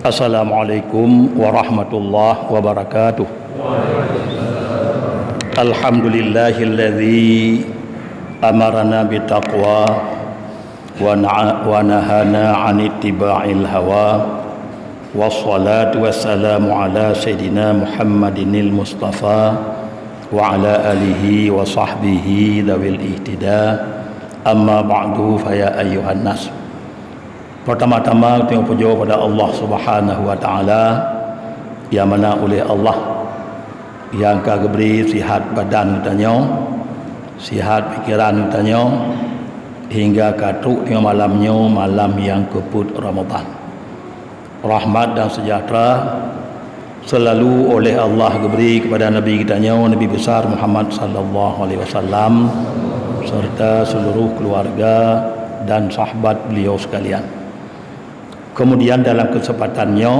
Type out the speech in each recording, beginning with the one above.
Assalamualaikum warahmatullahi wabarakatuh. Alhamdulillahilladzi amarana bittaqwa wa nahana 'anit tiba'il hawa. Wassalatu wassalamu ala sayyidina Muhammadinil Mustafa wa ala alihi wa sahbihi dzawil ihtida. Amma ba'du fa ya ayyuhan nas. Pertama-tama kita puja pada Allah Subhanahu wa taala yang mana oleh Allah yang ka beri sihat badan katanya, sihat fikiran katanya hingga katuk tengah malamnya malam yang keput Ramadan. Rahmat dan sejahtera selalu oleh Allah diberi kepada Nabi kitanya, Nabi besar Muhammad sallallahu alaihi wasallam serta seluruh keluarga dan sahabat beliau sekalian. Kemudian dalam kesempatannya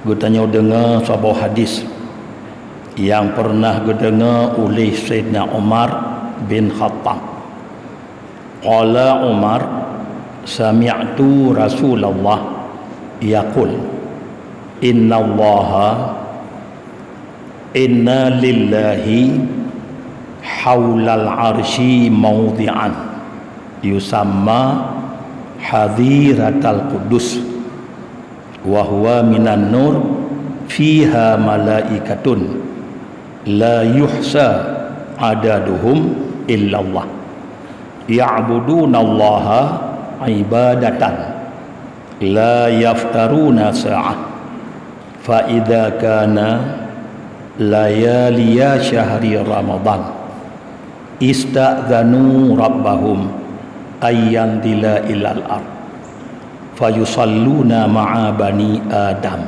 kita dengar sebuah hadis yang pernah didengar oleh Sayyidina Umar bin Khattab. Qala Umar sami'tu Rasulullah yaqul inna lillahi haulal arsy mawdi'an yusamma hadiratal qudus wa huwa minan nur fiha malaikatun la yuhsa adaduhum illallah ya'budunallaha ibadatan la yaftaruna sa'ah fa idza kana layaliya syahri ramadan ista'dzanu rabbahum ayyandila ilal ard fayusalluna ma'a bani adam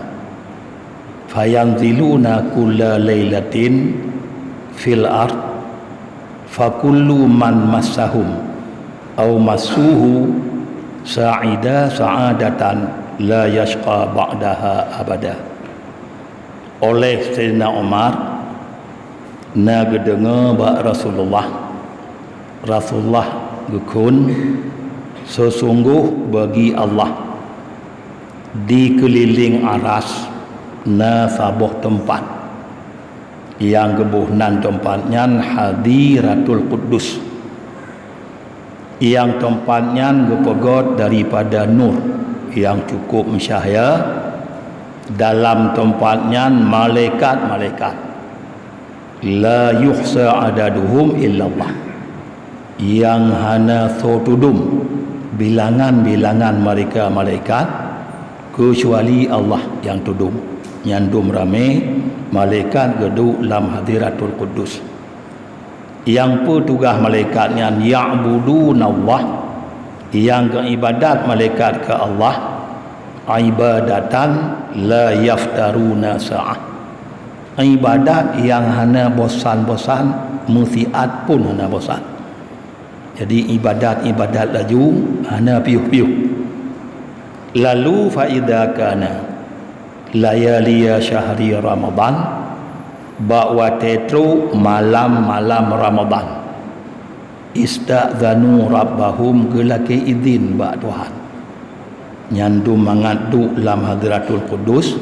fayanziluna kulla lailatin fil ard fakullu man massahum aw massuhu sa'ida sa'adatan la yashqa ba'daha abada. Oleh Sayyidina Umar na gedengar ba Rasulullah gekun sesungguh bagi Allah di keliling aras na sabuh tempat yang gebuhnan tempatnya hadiratul qudus yang tempatnya gepegot daripada nur yang cukup mensyahya. Dalam tempatnya malaikat-malaikat la yuhsa adaduhum illallah yang hana sotudum bilangan-bilangan mereka malaikat kecuali Allah yang tudum nyandum rame malaikat gedu lam hadiratul qudus. Yang petugas malaikatnya ya'budunallah yang ibadat malaikat ke Allah ibadatan la yaftaruna sa'ah ibadat yang hana bosan-bosan musiat pun hana bosan. Jadi ibadat-ibadat laju hana piuh-piuh. Lalu fa idza kana layaliya syahri ramadan bahwa tetru malam-malam Ramadan ista'dzanu rabbahum gelake izin ba Tuhan nyandu mangadu lam hadratul qudus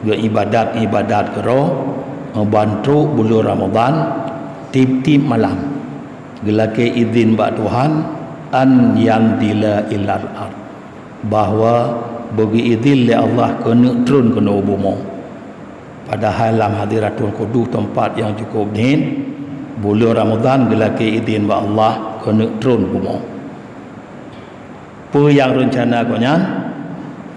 ge ibadat-ibadat kero bantu bulan Ramadan tip-tip malam gelake izin ba Tuhan an yang dila ilal ard bahwa bagi izin le Allah kena turun ke bumi. Padahal dalam hadiratul qudus tempat yang cukup din bulan Ramadan gelake izin ba Allah kena turun bumi. Apa yang rencana konya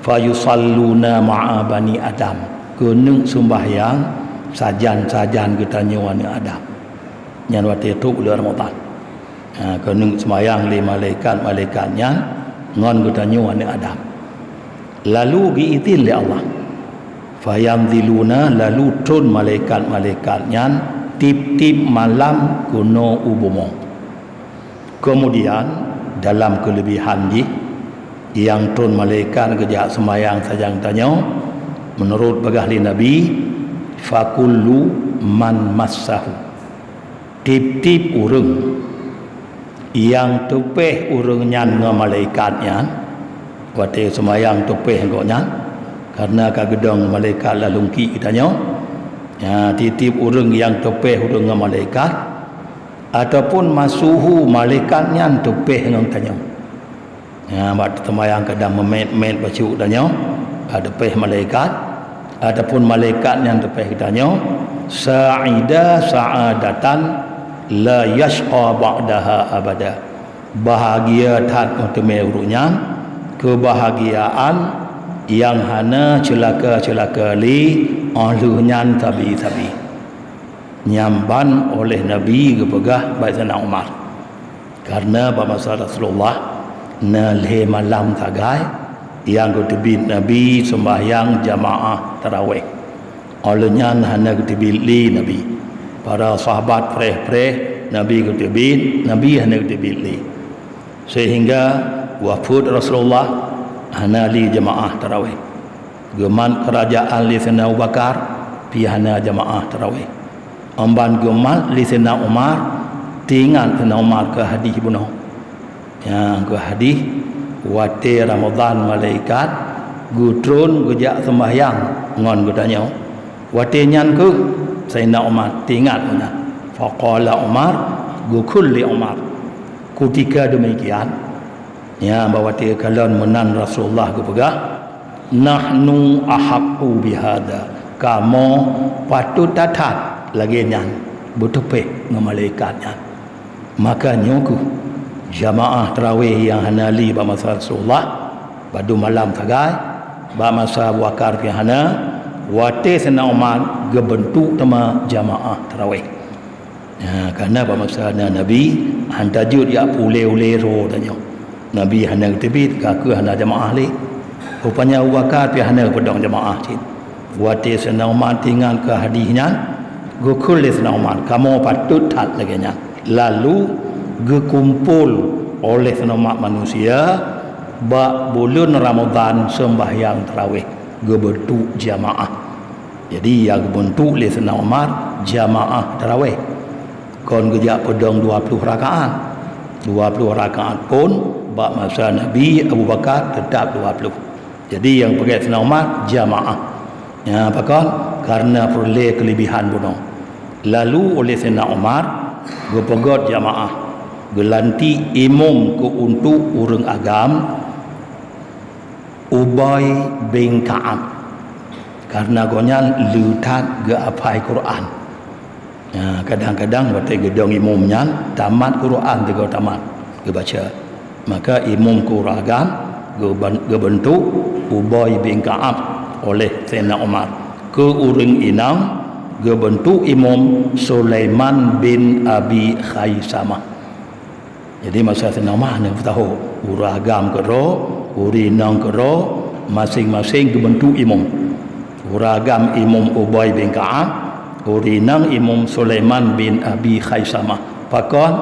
fayusalluna ma'a bani adam kena sembahyang sajan-sajan ketanya wani Adam nyan wate tu bulan Ramadan kena sembahyang li malaikat-malaikatnya ngon ketanya wani Adam lalu diizin oleh Allah fayanziluna lalu turun malaikat-malaikatnya tip-tip malam kuno ubumo. Kemudian dalam kelebihan yang turun malaikat kejak sembahyang sajang tanya menurut bagahli Nabi fakullu man massahu tip-tip urang yang tupeh urangnya dengan malaikatnya waktu sembahyang tupeh engkaunya karena kagedong malaikat lalungki kitanya titip urang yang tepeh urang dengan malaikat ataupun masuhu malaikat yang tepeh dengan tanya mak temayang kadang memet bacuk tanya ada tepeh malaikat ataupun malaikat yang tepeh kitanya sa'ida sa'adatan la yashqa ba'daha abada, bahagia tat utama urunya kebahagiaan yang hana celaka-celaka li aluhnyan tabi-tabi nyamban oleh Nabi kepegah Sayyidina Umar karena masa Rasulullah na le malam tagai yang ketebit Nabi sembahyang jamaah tarawih aluhnyan hana ketebit li Nabi para sahabat preh-preh Nabi ketebit Nabi hana ketebit li sehingga wafud Rasulullah hana li jamaah tarawih geman kerajaan li Sayyidina Abu Bakar pihana jamaah tarawih amban geman li Sayyidina Umar tinggal Sayyidina Umar ke hadis bunuh yang ke hadis wate Ramadan malaikat gutrun gejak sembahyang ngon gudanya wate nyan ke Sayyidina Umar tinggal punya faqala Umar gukul li Umar ketika demikian bahawa dia kalon menan Rasulullah kepegah nahnu ahaqqu bihada kamu patut tatat lagi nyan betepeh dengan malaikatnya maka nyoku jamaah tarawih yang hanali pada masa Rasulullah pada malam tagai pada masa wakar yang hana wate Sayyidina Umar gebentuk tema jamaah tarawih kerana pada masa Nabi hantajud ya ule-ule roh tanya Nabi hana ketebit kaku hana jamaah li rupanya Abu Bakar pi hana pedang jamaah cin wati Sayyidina Umar tinggal ke hadisnya gukul Sayyidina Umar kamu patut tat lagi nya lalu gekumpul oleh Sayyidina Umar manusia ba bulan Ramadan sembahyang tarawih gebentuk jamaah jadi yang bentuk oleh Sayyidina Umar jamaah tarawih kon gejak pedang 20 rakaat 20 rakaat pun bak masa Nabi Abu Bakar tetap 20. Jadi yang pergi Sayyidina Umar jamaah. Apakah? Karena peroleh kelebihan bunuh. Lalu oleh Sayyidina Umar berpegot jamaah. Gelanti imam ke untuk orang agam Ubay bin Ka'ab. Karena gonya lutat ke apai Quran. Kadang-kadang waktu gedong imamnya tamat Quran juga tamat ke baca. Maka imam kuragam gebentuk Ubay bin Ka'ab oleh Sayyidina Umar ke urang inang gebentuk imam Sulaiman bin Abi Khaisamah. Jadi masa Sayyidina Umar nak tahu uragam ke ro urinang ke ro masing-masing gebentuk imam uragam imam Ubay bin Ka'ab urinang imam Sulaiman bin Abi Khaisamah pakon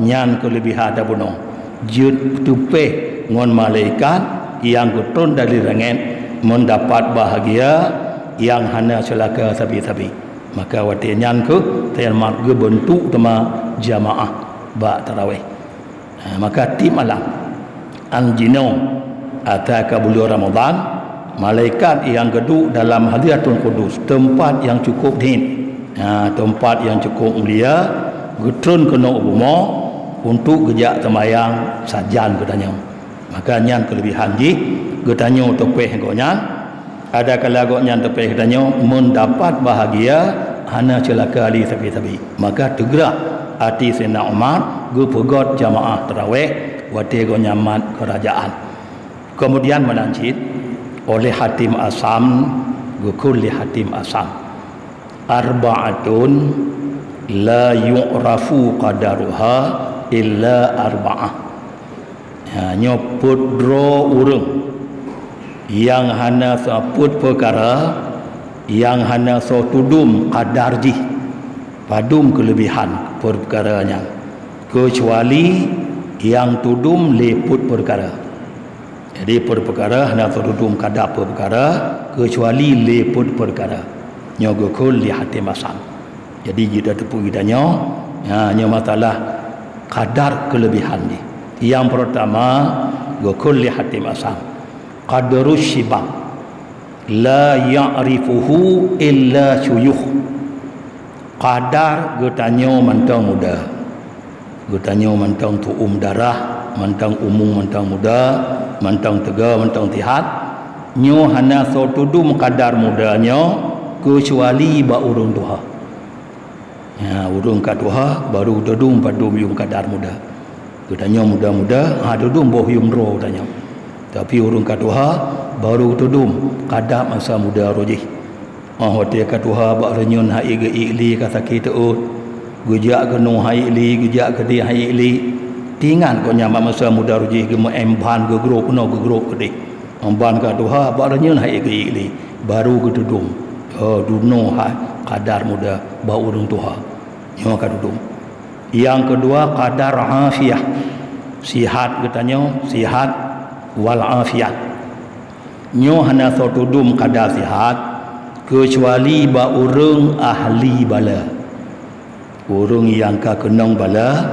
nyan kelebihan ada bunuh jud tupeh ngon malaikat yang gutun dari langit mendapat bahagia yang hana celaka sabi-sabi maka wati nyan ke termat gebentuk tema jamaah ba tarawih maka ti malam anjino ataka bulan Ramadan malaikat yang geduk dalam Hadiratul Qudus tempat yang cukup din tempat yang cukup mulia gutun kena ubuma untuk gejak temayang sajan katanya maka nyan kelebihan ji katanya tepeh gonya ada kala gonya tepeh katanya mendapat bahagia hana celaka ali tapi maka tegera hati Sayyidina Umar gepegot jamaah tarawih wate gonya mat kerajaan kemudian melancit oleh Hatim Asam gukul li Hatim Asam arba'atun la yu'rafu qadaruha illa arba'ah nyoput dro urang yang hana saput perkara yang hana so tudum qadar ji padum kelebihan perkaranya kecuali yang tudum leput perkara jadi perkara hana so tudum qadar perkara kecuali leput perkara nyogokul li hati masam jadi kita tepuk kitanya nya masalah kadar kelebihan ni. Yang pertama gokul li hatim asam qadarus shibab la ya'rifuhu illa syuyukh. Qadar getanyo mantang muda, getanyo mantang tuum darah, mantang umum, mantang muda, mantang tega, mantang tihat, nyo hana so tudum kadar mudanya kecuali ba urung tuha. Ya, urung kat tuha baru tudum padum yung kadar muda. Getanyo muda-muda dudum boh yung ro tanya. Tapi urung kat tuha baru tudum kadar masa muda rojih. Hote kat tuha ba renyon hai ge ili ka sakit ut. Gujak ke no hai ili, gujak ke di hai ili. Tingan ko nyama masa muda rojih ge mo emban ge grop no ge grop ke di. Emban kat tuha ba renyon hai ge ili baru ge tudum. Duno ha kadar muda ba urung tuha. Nyo ka tudum. Yang kedua kadar afiah. Sihat katanya, sihat wal afiat. Nyo hana so tudum kadar sihat kecuali ba urang ahli bala. Urang yang ka kenang bala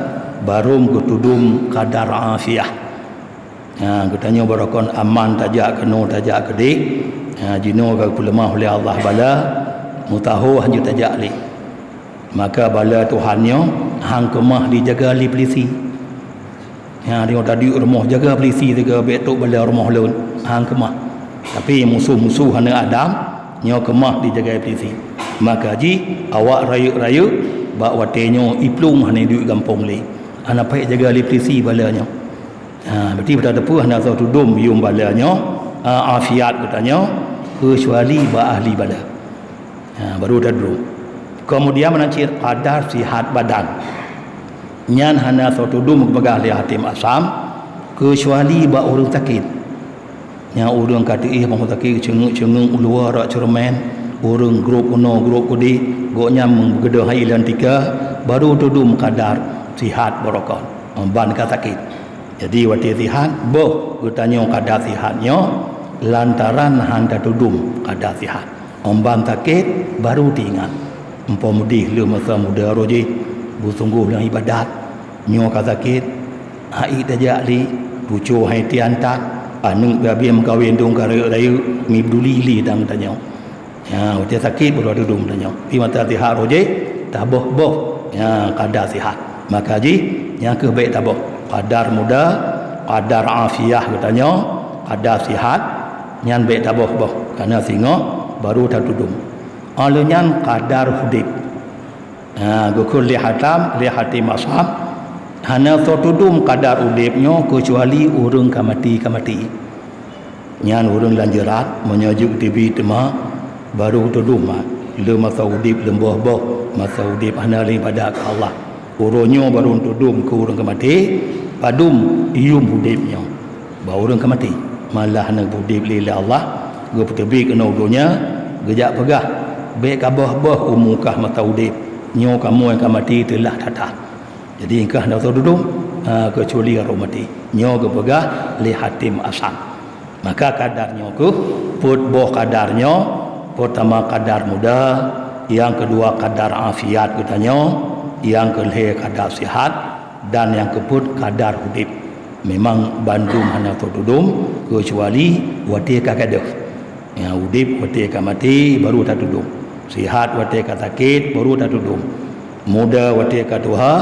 baru ketudum kadar afiah. Ha katanya barakon aman tajak keno tajak kedik. Ha jino ka kulemah oleh Allah bala mutahu hanya tajak li. Maka bala Tuhannya hang kemah dijaga li polisi. Ya dia tadi rumah jaga polisi juga betuk bala rumah lain hang kemah. Tapi musuh-musuh hana Adam nyo kemah dijaga polisi. Maka ji awak rayu-rayu bak watenyo iplung hana duit kampung li. Hana pai jaga li polisi balanya. Ha berarti pada depu hana so tudum yung balanya afiat katanya kecuali ba ahli bala. Ha baru dah dulu. Kemudian menancir kadar sihat badan. Nyan hana so tudum kepada ahli hatim asam kecuali ba urang sakit. Nya urang kata bang sakit cengeng ulua rak cermen, urang grup kuno grup kudi, go nyam gede hai lan 3 baru tudum kadar sihat barakah. Ban ka sakit. Jadi wati sihat boh bertanya kadar sihatnya lantaran handa tudum kadar sihat. Ban sakit baru diingat. Empomudih le masa muda roji bersungguh dalam ibadat nyo ka sakit hai tajak li pucu hai tiantak anu babi mengkawin dong karayu mi peduli li dang tanya ya dia sakit baru dudum tanya pi mata sihat roji taboh ya kadar sihat maka ji yang ke baik taboh kadar muda kadar afiah katanya kadar sihat nyan baik taboh karena singa baru tak dudum alunyan kadar hudib. Gukul lihatim ashab hana so tudum kadar hudibnya kecuali urang kamati. Nyan urang lanjerat menyajuk tibi tema baru tudum le masa hudib lembah-bah masa hudib hana li pada Allah. Uronyo baru tudum ke urang kamati padum ium hudibnya. Ba urang kamati malah hana hudib lillah Allah go tebi kena udonya gejak pegah baik kabah umukah mata udip nyo kamu yang mati telah datang. Jadi engkah dah duduk kecuali orang mati nyo ke pegah li hatim asam. Maka kadarnya ke put boh kadarnya pertama kadar muda, yang kedua kadar afiat katanya, yang kelih kadar sihat dan yang keput kadar hudip. Memang Bandung hana terdudum kecuali wati kakadah. Ya hudip wati mati baru tak dudum. Sihat wati ka sakit baru dah tudum. Muda wati ka tuha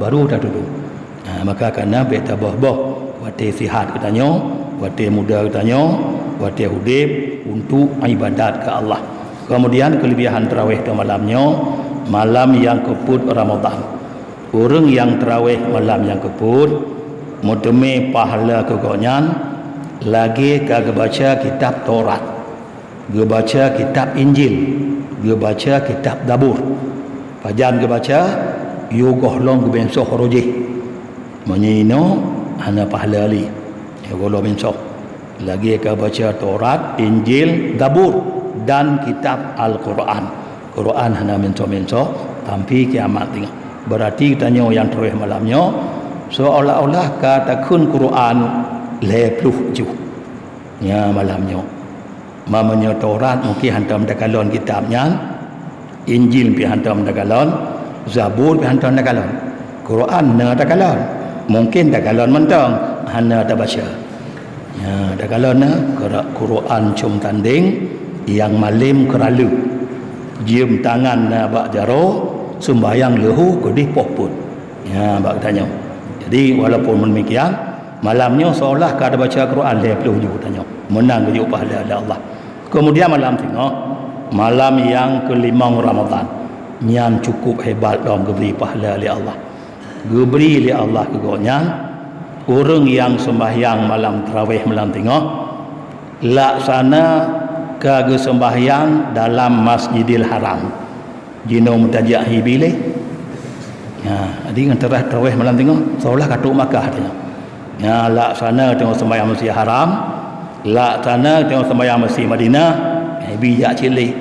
baru dah tudum. Maka kerana beta boh wati sihat katanya, wati muda katanya, wati hudib untuk ibadat ke Allah. Kemudian kelebihan tarawih pada malamnya, malam yang keput Ramadan. Orang yang tarawih malam yang keput mudeme pahala kegonyan lagi kagak baca kitab Taurat, gak baca kitab Injil, dia baca kitab Zabur. Pajan dia baca yogoh long ke bensoh rojih. Menyino hana pahala li. Yogoh long bensoh. Lagi ka baca Taurat, Injil, Zabur dan kitab Al-Quran. Quran hana bensoh sampai kiamat tengah. Berarti tanya yang terawih malamnya seolah-olah kata kun Quran lepluh ju. Ya malamnya. Mamanya Taurat mungkin hantam dakalon kitabnya, Injil pi hantam dakalon, Zabur pi hantam dakalon, Quran na dakalon, mungkin dakalon mentang hana tak baca. Ya dakalon na Quran cum tanding, yang malim keralu jium tangan bak jaro sembahyang lehu kedih pohput ya bak tanya. Jadi walaupun demikian malamnya seolah kada baca Quran dia perlu juga tanya menang juga pahala oleh Allah. Kemudian malam tengok malam yang kelima Ramadan yang cukup hebat dalam geberi pahala oleh Allah. Geberi oleh Allah kegonya orang yang sembahyang malam tarawih malam tengok laksana ke sembahyang dalam Masjidil Haram. Jino mutajak hibilih. Ya, jadi dengan tarawih malam tengok seolah katuk Makkah tanya. Ya, laksana tengok sembahyang Masjid Haram, laksana tengok sembahyang Masjid Madinah, bijak cilik.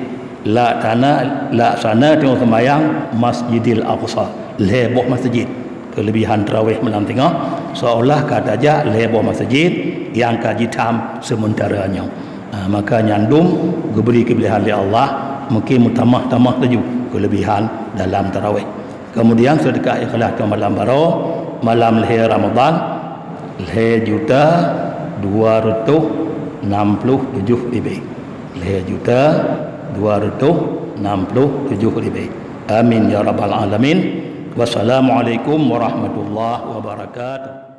Laksana tengok sembahyang Masjidil Aqsa, leboh masjid. Kelebihan tarawih malam tengok seolah kata aja leboh masjid yang kajitam sementaranya. Maka nyandung geberi kelebihan oleh Allah mungkin mutamah-tamah tuju kelebihan dalam tarawih. Kemudian sedekah ikhlas ke malam baru malam lahir Ramadan lahir juta 267 lebih. Lahir juta 267 lebih. Amin ya rabbal alamin. Wassalamualaikum warahmatullahi wabarakatuh.